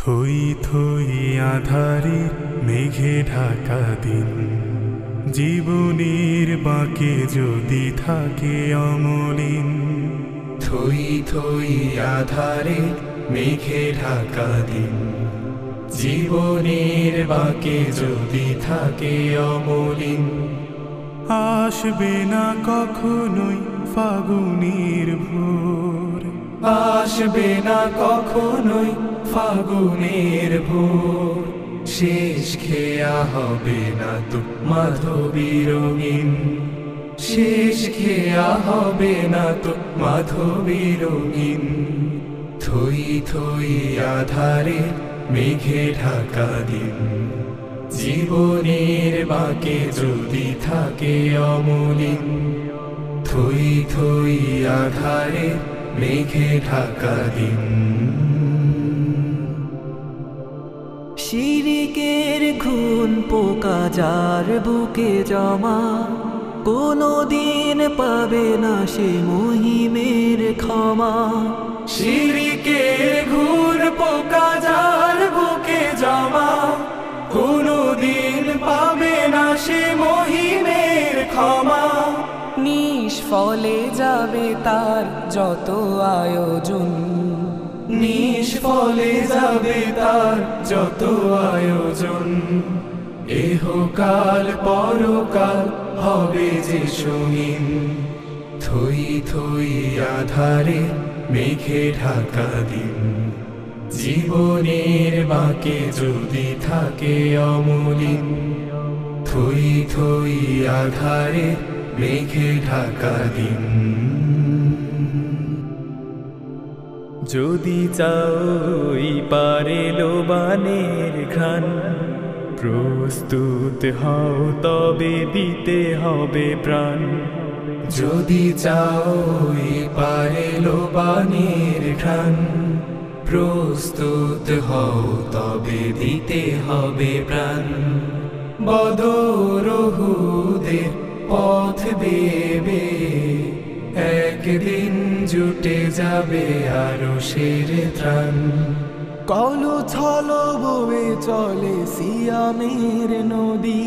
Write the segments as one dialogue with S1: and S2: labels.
S1: থই থই আধারে মেঘে ঢাকা দিন, জীবনের বাঁকে যদি থাকে অমলিন।
S2: থই থই আধারে মেঘে ঢাকা দিন, জীবনের বাঁকে যদি থাকে অমলিন।
S1: আসবে না কখনোই ফাগুনের ভোর,
S2: আসবে না কখনোই ফাগুনের ভোর। শেষ খেয়া হবে না তো মাধবী রঙিন, শেষ খেয়া হবে না তো মাধবী রঙিন। থই থই আধারে মেঘে ঢাকা দিন, জীবনের বাঁকে যদি থাকে অমলিন। থই থই আধারে মেঘে ঢাকা দিন।
S3: শিরিকের খুন পোকা যার বুকে জমা, কোনো দিন পাবে না সে মহিমের ক্ষমা।
S2: শিরিকের খুন পোকা যার বুকে জমা, কোনো দিন পাবে না সে মহিমের ক্ষমা।
S3: নিষ্ফলে যাবে তার যত আয়োজন,
S2: নিষ্ফলে যাবে তার যত আয়োজন। এহকাল পরকাল হবে যে সঙ্গীন। থই থই আধারে মেঘে ঢাকা দিন, জীবনের বাঁকে যদি থাকে অমলিন। থই থই আধারে মেঘে ঢাকা দিন।
S1: যদি চাই পারে লোবানের ঘ্রাণ, প্রস্তুত হও তবে দিতে হবে প্রাণ।
S2: যদি চাও পারে লোবানের ঘ্রাণ, প্রস্তুত হও তবে দিতে হবে প্রাণ। বদর উহুদের পথ বেবে একদিন জুটে যাবে আরশের ত্রাণ।
S3: কলো ছলো বয়ে চলে সিয়ামের নদী,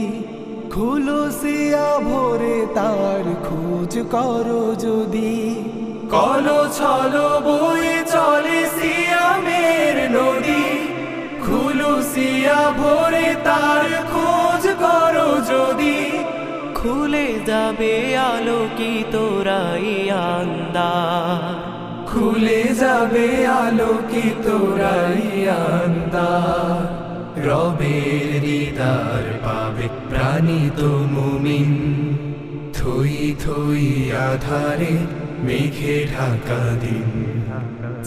S3: খুলো সিয়া ভরে তার খোঁজ করো যদি।
S2: কলো ছলো বয়ে চলে সিয়ামের নদী, খুলুসিয়া ভরে তার খোঁজ করো যদি।
S3: খুলে যাবে আলোকিত রাইয়ান্দার,
S2: খুলে যাবে আলোকিত রাইয়ান্দার। রবের দিদার পাবে প্রাণিত মুমিন। থই থই আধারে মেঘে ঢাকা দিন,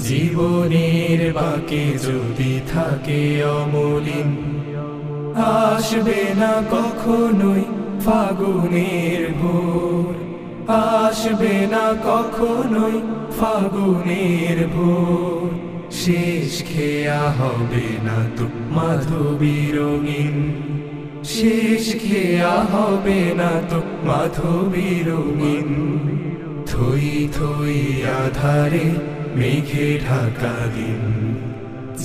S2: জীবনের বাঁকে যদি থাকে অমলিন। আসবে না কখনোই ফাগুনের ভোর, আসবে না কখনোই ফাগুনের ভোর। শেষ খেয়া হবে না তো মাধবী রঙিন, শেষ খেয়া হবে না তো মাধবী রঙিন। থই থই আধারে মেঘে ঢাকা দিন,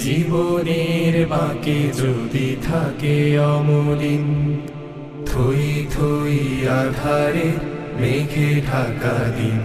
S2: জীবনের বাঁকে যদি থাকে অমলিন। থই থই আধারে মেঘে ঢাকা দিন।